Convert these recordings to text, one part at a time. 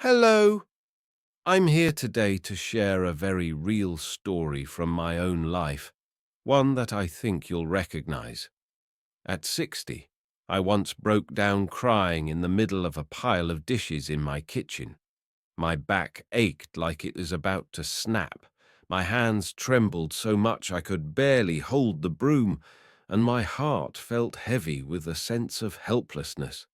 Hello, I'm here today to share a very real story from my own life, one that I think you'll recognize. At 60, I once broke down crying in the middle of a pile of dishes in my kitchen. My back ached like it was about to snap. My hands trembled so much I could barely hold the broom, and my heart felt heavy with a sense of helplessness.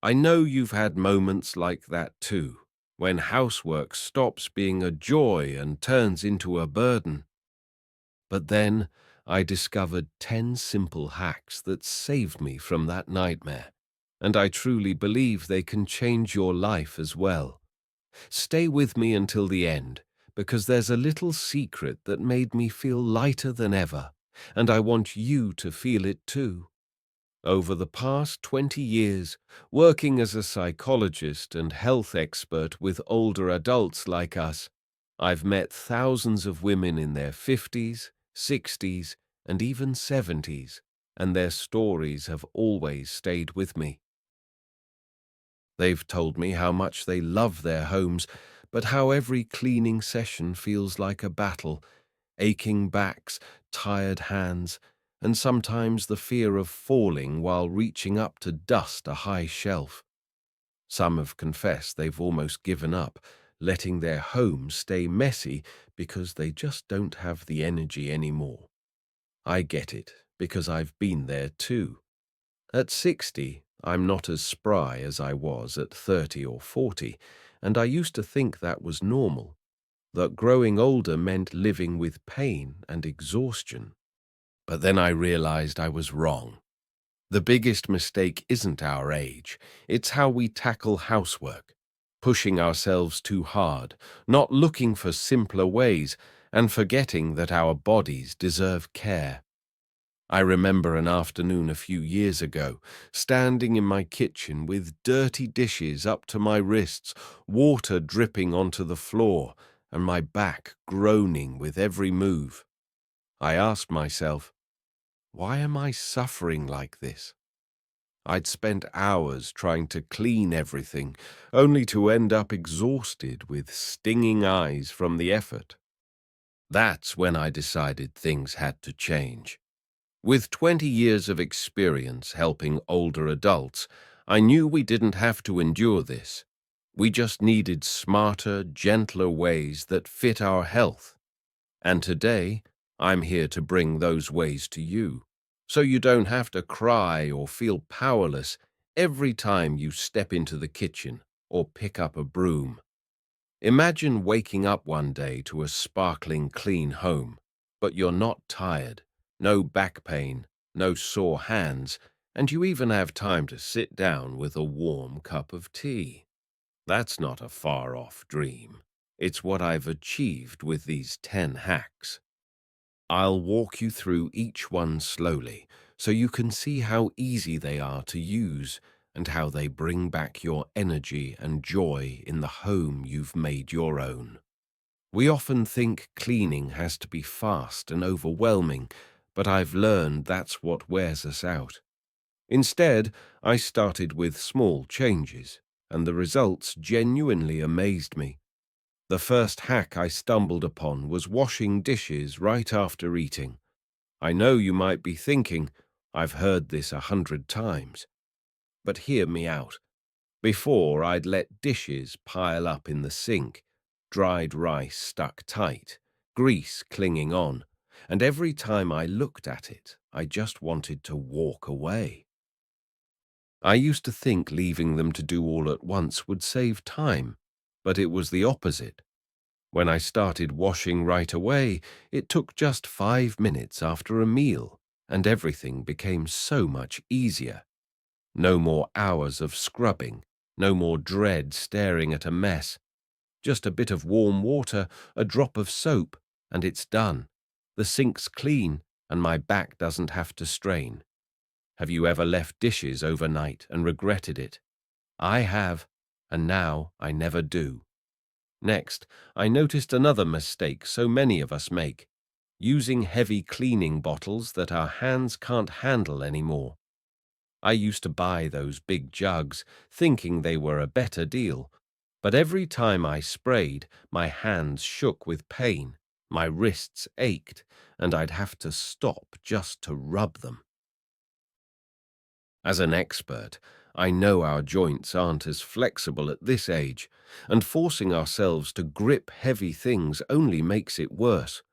I know you've had moments like that too, when housework stops being a joy and turns into a burden. But then I discovered 10 simple hacks that saved me from that nightmare, and I truly believe they can change your life as well. Stay with me until the end, because there's a little secret that made me feel lighter than ever, and I want you to feel it too. Over the past 20 years, working as a psychologist and health expert with older adults like us, I've met thousands of women in their 50s, 60s, and even 70s, and their stories have always stayed with me. They've told me how much they love their homes, but how every cleaning session feels like a battle: aching backs, tired hands, and sometimes the fear of falling while reaching up to dust a high shelf. Some have confessed they've almost given up, letting their home stay messy because they just don't have the energy anymore. I get it, because I've been there too. At 60, I'm not as spry as I was at 30 or 40, and I used to think that was normal, that growing older meant living with pain and exhaustion. But then I realized I was wrong. The biggest mistake isn't our age, it's how we tackle housework, pushing ourselves too hard, not looking for simpler ways, and forgetting that our bodies deserve care. I remember an afternoon a few years ago, standing in my kitchen with dirty dishes up to my wrists, water dripping onto the floor, and my back groaning with every move. I asked myself, why am I suffering like this? I'd spent hours trying to clean everything, only to end up exhausted with stinging eyes from the effort. That's when I decided things had to change. With 20 years of experience helping older adults, I knew we didn't have to endure this. We just needed smarter, gentler ways that fit our health. And today, I'm here to bring those ways to you, so you don't have to cry or feel powerless every time you step into the kitchen or pick up a broom. Imagine waking up one day to a sparkling clean home, but you're not tired, no back pain, no sore hands, and you even have time to sit down with a warm cup of tea. That's not a far-off dream. It's what I've achieved with these 10 hacks. I'll walk you through each one slowly so you can see how easy they are to use and how they bring back your energy and joy in the home you've made your own. We often think cleaning has to be fast and overwhelming, but I've learned that's what wears us out. Instead, I started with small changes, and the results genuinely amazed me. The first hack I stumbled upon was washing dishes right after eating. I know you might be thinking, I've heard this 100 times. But hear me out. Before, I'd let dishes pile up in the sink, dried rice stuck tight, grease clinging on, and every time I looked at it, I just wanted to walk away. I used to think leaving them to do all at once would save time, but it was the opposite. When I started washing right away, it took just 5 minutes after a meal, and everything became so much easier. No more hours of scrubbing, no more dread staring at a mess. Just a bit of warm water, a drop of soap, and it's done. The sink's clean, and my back doesn't have to strain. Have you ever left dishes overnight and regretted it? I have, and now I never do. Next, I noticed another mistake so many of us make: using heavy cleaning bottles that our hands can't handle anymore. I used to buy those big jugs, thinking they were a better deal. But every time I sprayed, my hands shook with pain, my wrists ached, and I'd have to stop just to rub them. As an expert, I know our joints aren't as flexible at this age, and forcing ourselves to grip heavy things only makes it worse.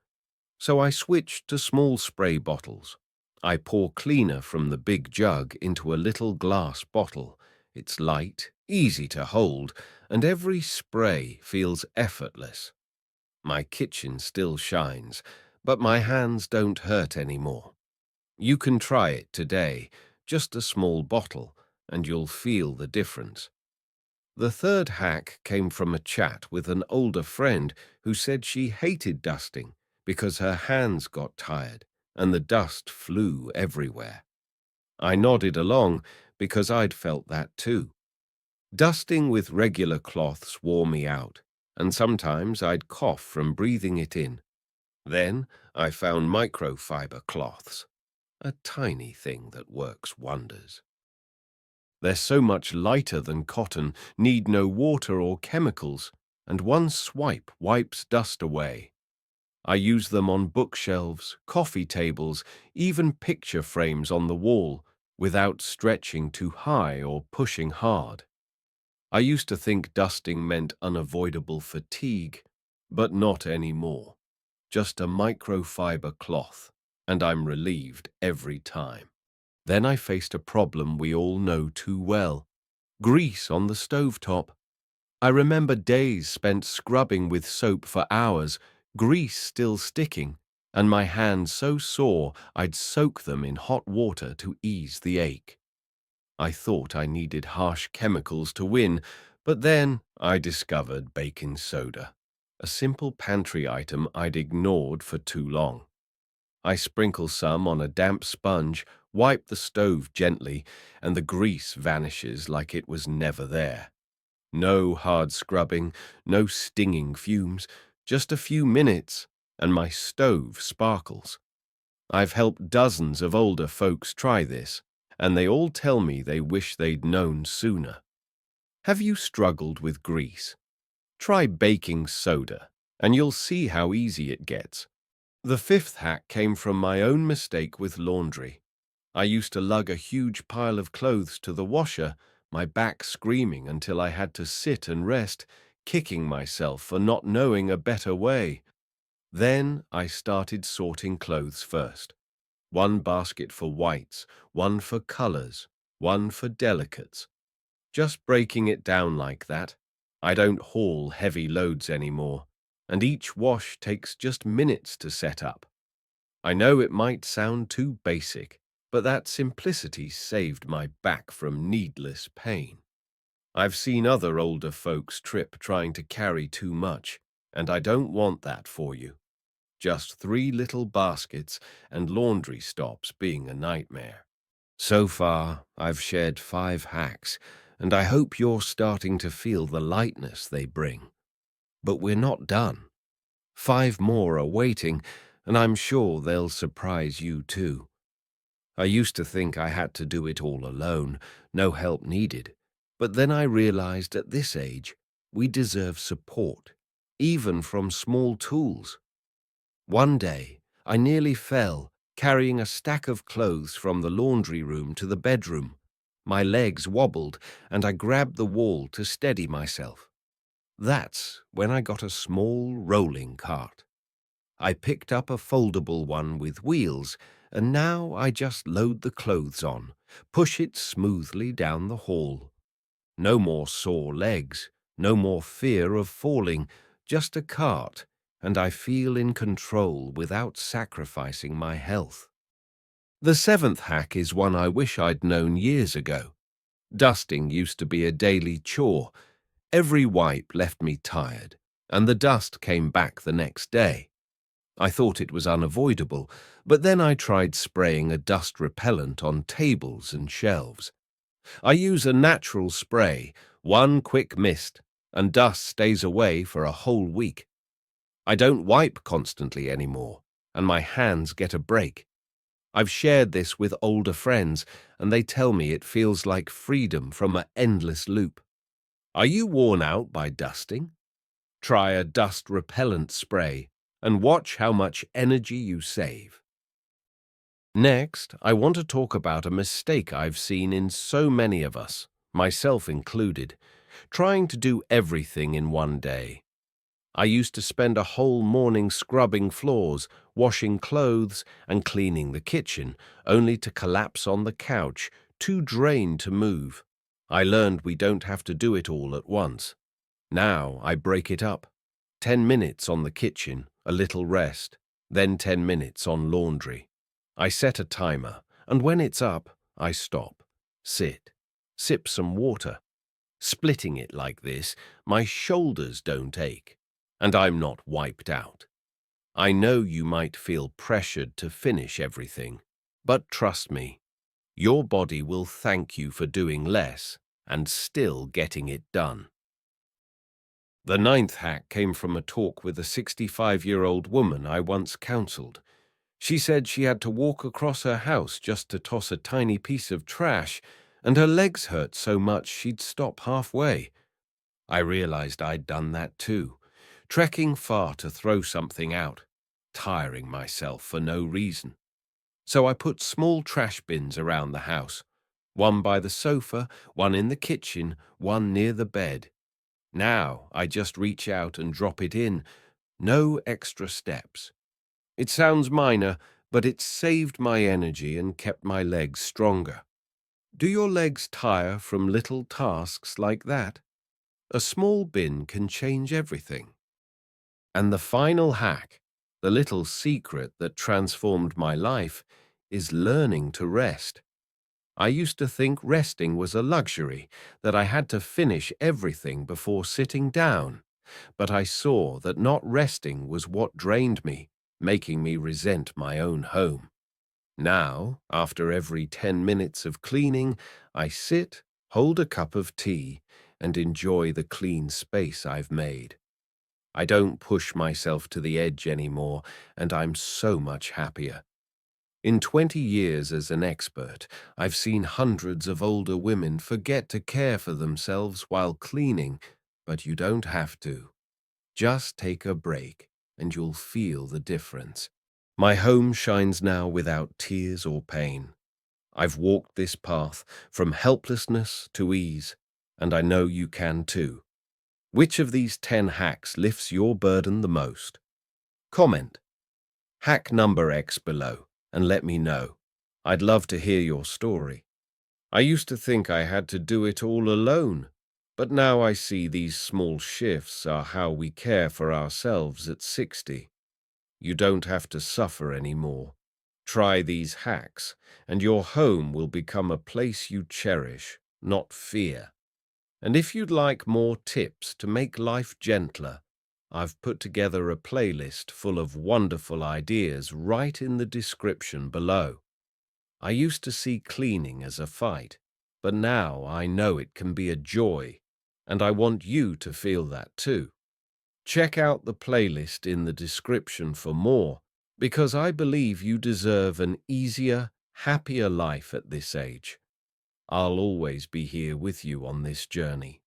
So I switched to small spray bottles. I pour cleaner from the big jug into a little glass bottle. It's light, easy to hold, and every spray feels effortless. My kitchen still shines, but my hands don't hurt anymore. You can try it today, just a small bottle, and you'll feel the difference. The third hack came from a chat with an older friend who said she hated dusting because her hands got tired and the dust flew everywhere. I nodded along because I'd felt that too. Dusting with regular cloths wore me out, and sometimes I'd cough from breathing it in. Then I found microfiber cloths, a tiny thing that works wonders. They're so much lighter than cotton, need no water or chemicals, and one swipe wipes dust away. I use them on bookshelves, coffee tables, even picture frames on the wall, without stretching too high or pushing hard. I used to think dusting meant unavoidable fatigue, but not anymore. Just a microfiber cloth, and I'm relieved every time. Then I faced a problem we all know too well: grease on the stovetop. I remember days spent scrubbing with soap for hours, grease still sticking, and my hands so sore I'd soak them in hot water to ease the ache. I thought I needed harsh chemicals to win, but then I discovered baking soda, a simple pantry item I'd ignored for too long. I sprinkle some on a damp sponge, wipe the stove gently, and the grease vanishes like it was never there. No hard scrubbing, no stinging fumes, just a few minutes, and my stove sparkles. I've helped dozens of older folks try this, and they all tell me they wish they'd known sooner. Have you struggled with grease? Try baking soda, and you'll see how easy it gets. The fifth hack came from my own mistake with laundry. I used to lug a huge pile of clothes to the washer, my back screaming until I had to sit and rest, kicking myself for not knowing a better way. Then I started sorting clothes first. One basket for whites, one for colors, one for delicates. Just breaking it down like that, I don't haul heavy loads anymore, and each wash takes just minutes to set up. I know it might sound too basic, but that simplicity saved my back from needless pain. I've seen other older folks trip trying to carry too much, and I don't want that for you. Just 3 little baskets and laundry stops being a nightmare. So far, I've shared 5 hacks, and I hope you're starting to feel the lightness they bring. But we're not done. 5 more are waiting, and I'm sure they'll surprise you too. I used to think I had to do it all alone, no help needed. But then I realized at this age, we deserve support, even from small tools. One day, I nearly fell, carrying a stack of clothes from the laundry room to the bedroom. My legs wobbled, and I grabbed the wall to steady myself. That's when I got a small rolling cart. I picked up a foldable one with wheels, and now I just load the clothes on, push it smoothly down the hall. No more sore legs, no more fear of falling, just a cart, and I feel in control without sacrificing my health. The seventh hack is one I wish I'd known years ago. Dusting used to be a daily chore. Every wipe left me tired, and the dust came back the next day. I thought it was unavoidable, but then I tried spraying a dust repellent on tables and shelves. I use a natural spray, one quick mist, and dust stays away for a whole week. I don't wipe constantly anymore, and my hands get a break. I've shared this with older friends, and they tell me it feels like freedom from an endless loop. Are you worn out by dusting? Try a dust repellent spray and watch how much energy you save. Next, I want to talk about a mistake I've seen in so many of us, myself included, trying to do everything in one day. I used to spend a whole morning scrubbing floors, washing clothes, and cleaning the kitchen, only to collapse on the couch, too drained to move. I learned we don't have to do it all at once. Now I break it up. 10 minutes on the kitchen, a little rest, then 10 minutes on laundry. I set a timer, and when it's up, I stop, sit, sip some water. Splitting it like this, my shoulders don't ache, and I'm not wiped out. I know you might feel pressured to finish everything, but trust me, your body will thank you for doing less and still getting it done. The ninth hack came from a talk with a 65-year-old woman I once counseled. She said she had to walk across her house just to toss a tiny piece of trash, and her legs hurt so much she'd stop halfway. I realized I'd done that too, trekking far to throw something out, tiring myself for no reason. So I put small trash bins around the house, one by the sofa, one in the kitchen, one near the bed. Now I just reach out and drop it in, no extra steps. It sounds minor, but it saved my energy and kept my legs stronger. Do your legs tire from little tasks like that? A small bin can change everything. And the final hack, the little secret that transformed my life, is learning to rest. I used to think resting was a luxury, that I had to finish everything before sitting down. But I saw that not resting was what drained me, making me resent my own home. Now, after every 10 minutes of cleaning, I sit, hold a cup of tea, and enjoy the clean space I've made. I don't push myself to the edge anymore, and I'm so much happier. In 20 years as an expert, I've seen hundreds of older women forget to care for themselves while cleaning, but you don't have to. Just take a break, and you'll feel the difference. My home shines now without tears or pain. I've walked this path from helplessness to ease, and I know you can too. Which of these 10 hacks lifts your burden the most? Comment hack number X below and let me know. I'd love to hear your story. I used to think I had to do it all alone, but now I see these small shifts are how we care for ourselves at 60. You don't have to suffer anymore. Try these hacks, and your home will become a place you cherish, not fear. And if you'd like more tips to make life gentler, I've put together a playlist full of wonderful ideas right in the description below. I used to see cleaning as a fight, but now I know it can be a joy, and I want you to feel that too. Check out the playlist in the description for more, because I believe you deserve an easier, happier life at this age. I'll always be here with you on this journey.